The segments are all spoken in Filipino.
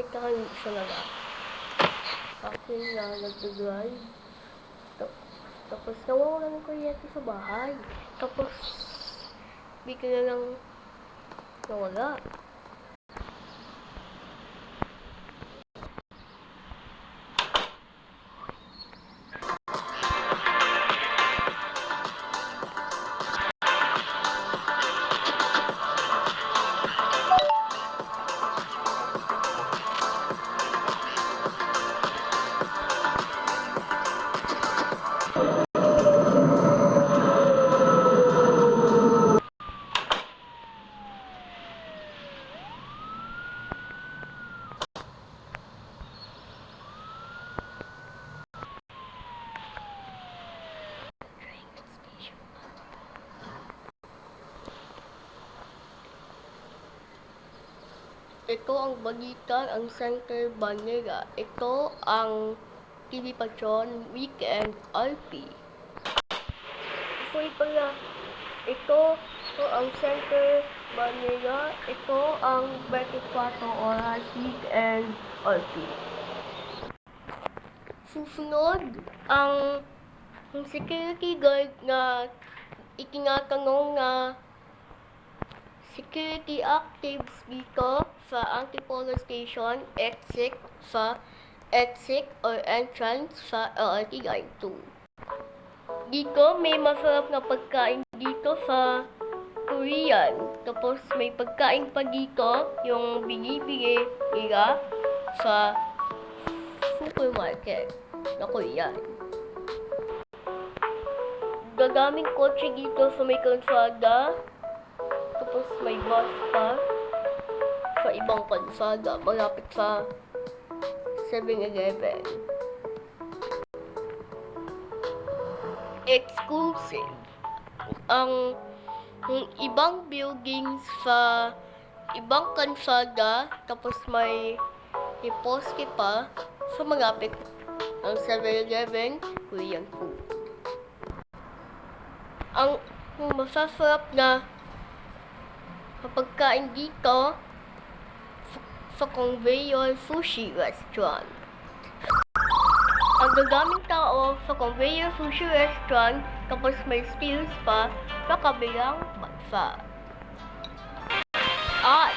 protektahan siya na lang. Akin na nag-drive. Tapos nawawala ng kuryente sa bahay. Tapos bigla na lang nawala. Ito ang balita ang Center Banera. Ito ang TV Patron Weekend RP. Ito ang Center Banera. Ito ang 24 oras Weekend RP. Susunod ang security guard na itinatanong na security actives dito sa Antipolo Station, exit or entrance sa LRT Line 2. Dito may masarap na pagkain dito sa Korean. Tapos may pagkain pa dito yung binibili nila sa supermarket na Korean. Gagaming kotse dito sa may kalsada. Tapos may bus pa sa ibang kalsada malapit sa 7-Eleven. Exclusive. Ang ibang buildings sa ibang kalsada, tapos may poste pa sa malapit ng 7-Eleven Korean food. Ang masasarap na pagkain dito sa Conveyor Sushi Restaurant. Ang gagaming tao sa Conveyor Sushi Restaurant, tapos may stills pa sa kabilang bansa. At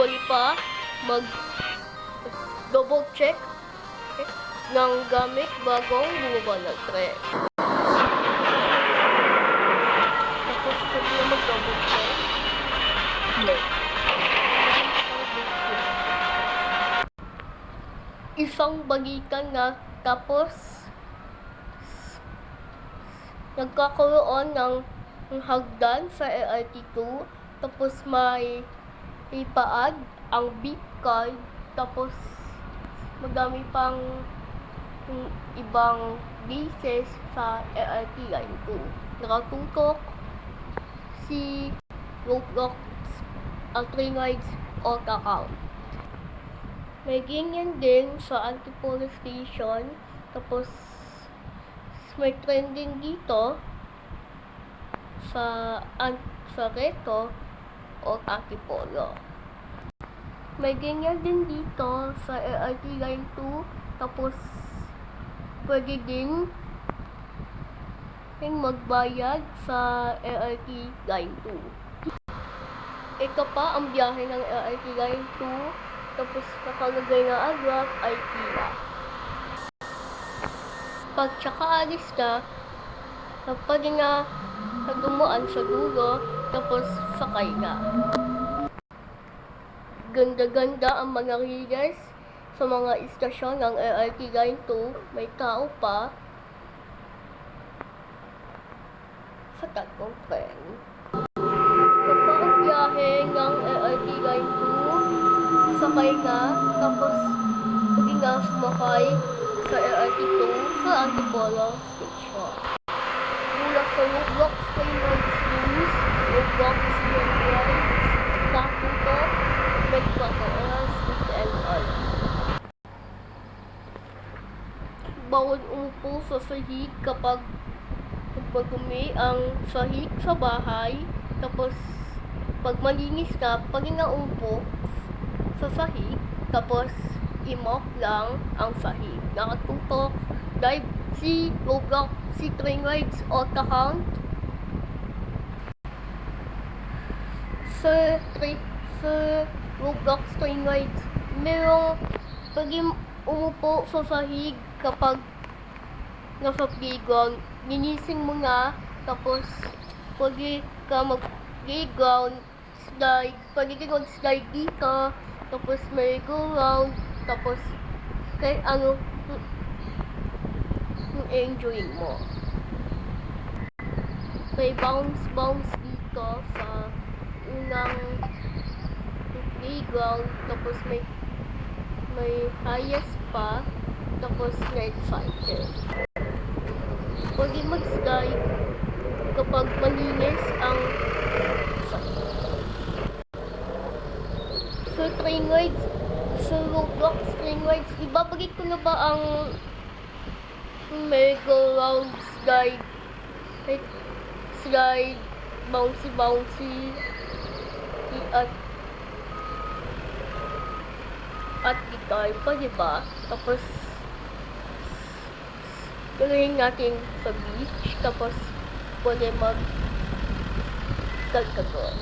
pwede pa double check ng gamit bagong bumaba ng tren. Tapos pwede na double check. Isang bagitan na tapos nagkakaroon ng hagdan sa LRT2, tapos may ipaad ang beep card, tapos madami pang ibang bases sa LRT Line 2. Nakatutok si Roblox ang train rides all account. May ganyan din sa Antipolo Station, tapos may trending dito sa Reto o Antipolo. May ganyan din dito sa LRT Line 2, tapos pwede din magbayad sa LRT Line 2. Ito pa ang biyahe ng LRT Line 2, tapos nakalagay na agad ay tila. Pag tsaka alis na, pwede na dumaan sa dulo, tapos sakay na. Ganda-ganda ang mga rides sa mga istasyon ng LRT Line 2. May tao pa sa tatlong tren. Ito pa ang biyahe ng LRT Line 2. Sakay na, tapos pwede na sumakay sa LRT2 sa Antipolo Station. Mula sa Roblox Train Rides News, Roblox Train Rides, natutok, 24 oras, weekend RP. Bawal umupo sa sahig kapag nagpagumi ang sahig sa bahay, tapos pag malinis na, pwede na umupo sa sahig, tapos imok lang ang sahig. Nakatutok dahil si Roblox, si Train Rides Auto Account sa Roblox Train Rides, merong pag umupo sa sahig kapag nasa playground, ginising mo na, tapos pwede ka mag-playground, pwede ka mag-slide dito, tapos may go round, tapos kahit ano yung enjoying mo. May bounce dito sa unang playground, tapos may highest pa, tapos night fighter. Pwede mag-slide kapag malinis ang sahig. Sa Train Rides, sa Roblox Train Rides, ibabalik ko na ba ang merry-go-round slide, bouncy, at guitar pa, diba? Tapos, gagawin natin sa beach, tapos pwede mag-gagawin.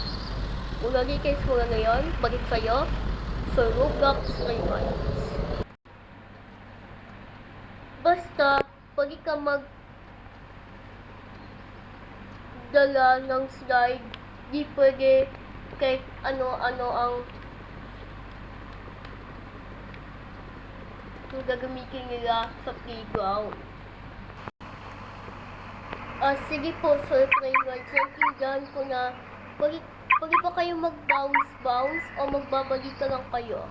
Mula guys, mula ngayon, balik sa'yo sa Roblox Train Rides. Basta, pwede ka magdala ng slide, di pwede kahit ano-ano ang gagamitin nila sa playground. Sige po, Sir Train Rides, naintindihan ko na pwede ba kayo mag-bounce o magbabalita lang kayo?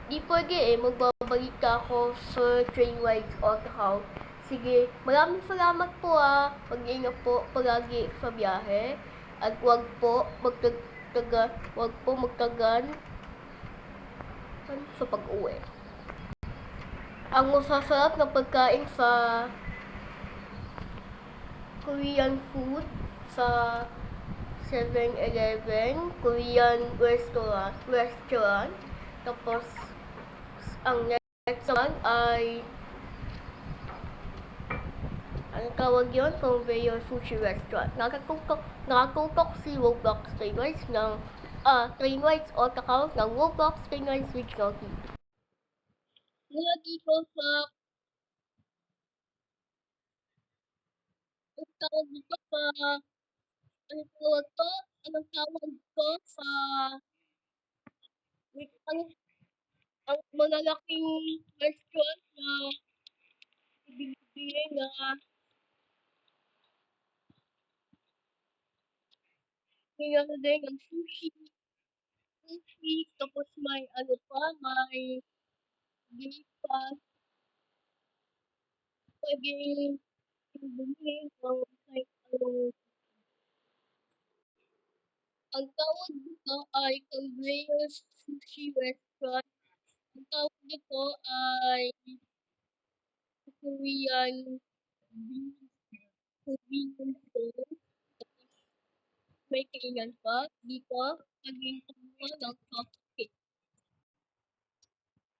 Di pwede magbabalita ako sa Train Rides Auto Account. Sige, maraming salamat po mag-ingat po palagi sa biyahe. At wag po magtagan sa pag-uwi. Ang masasarap na pagkain sa Korean food sa 7-Eleven, Korean restaurant. Tapos, ang next naman ay ang tawag yun, Conveyor Sushi Restaurant. Nakatutok si Roblox Train Rides ng Train Rides Auto Account ng Roblox Train Rides Regional TV. Mula dito sa anong tawag ko sa ang malalaking restaurant na binibigay na nilalagay ng sushi, tapos may may breakfast, pwedeng bumili ng kahit anong. Ang tawag dito ay Conveyor Sushi Restaurant. Ang tawag dito ay Korean convenience store. May kainan pa dito, naging kumuha ng cupcake.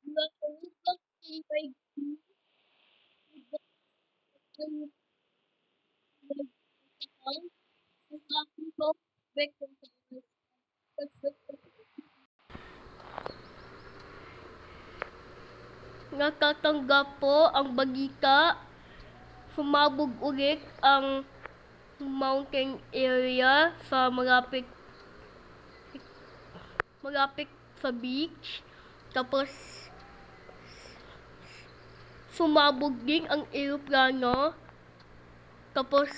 Mula sa Roblox Train natatanggap po ang balita, sumabog ulit ang mountain area sa malapit sa beach. Tapos sumabog din ang eroplano. Tapos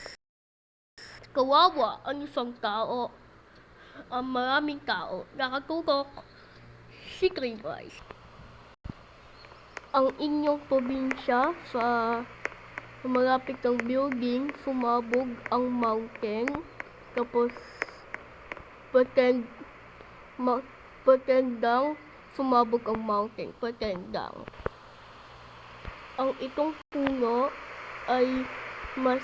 kawawa ang isang tao. Ang maraming tao. Nakatutok si Train Rides. Ang inyong probinsya sa malapit ng building, sumabog ang mountain. Tapos pretend daw sumabog ang mountain. Pretend daw. Ang itong puno ay mas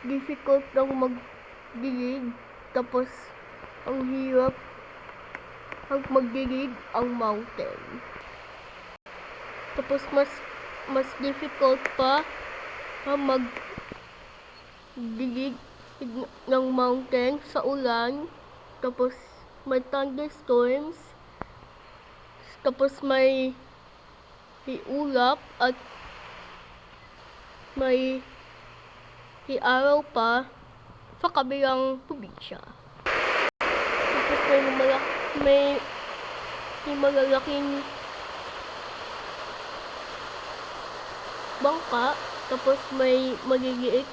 difficult daw magdilig. Tapos ang hirap ang magdilig ang mountain. Tapos mas difficult pa ang magdilig ng mountain sa ulan. Tapos may thunderstorms. Tapos may ulap at may araw pa sa kabilang probinsya. Tapos may malalaking bangka, tapos may maliliit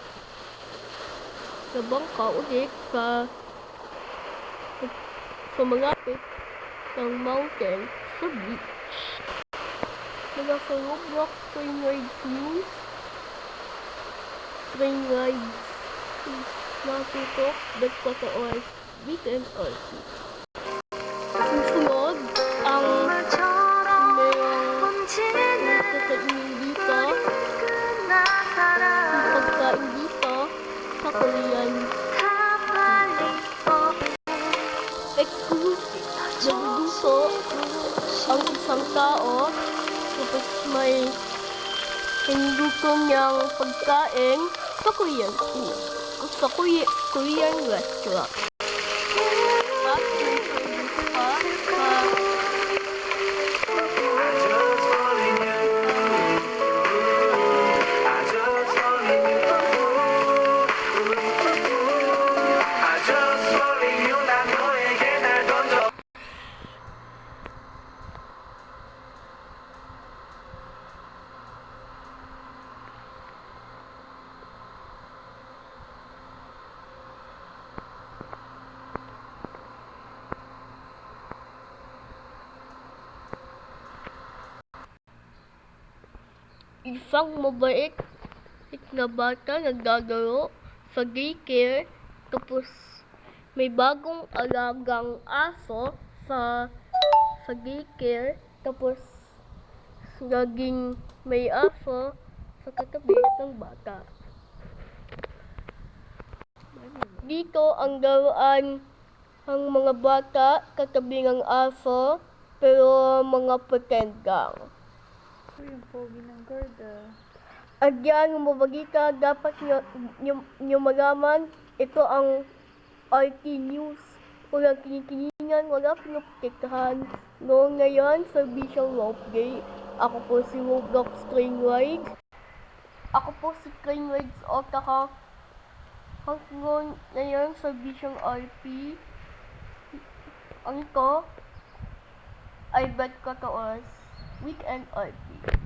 na bangka ulit sa malapit ng mountain sa beach. Mula sa Roblox Train Rides News, train rides natutok, Betpatoos, Weekend RP. Susunod ang mayroong nakakainin dito, pagkain dito sa Korean exclusive. Nagduduso ang isang tao, tapos may hinduto niyang pagkain sa Korean food, sa Korean restaurant. At may service pa isang mabait na bata nagdadaro sa daycare, tapos may bagong alagang aso sa daycare, tapos laging may aso sa katabi ng bata. Dito ang laruan ang mga bata katabi ng aso, pero mga pretend lang. Yung pogi ng garda. At yan, yung mabalita, dapat nyo malaman, ito ang RT News. Walang kinikilingan, walang pinaprotektahan. Noong ngayon, serbisyong roleplay. Ako po si Roblox Train Rides. Ako po si Train Rides Otaka. Hanggang ngayon, serbisyong RP. Ang ito ay Betpatoos, Weekend RP.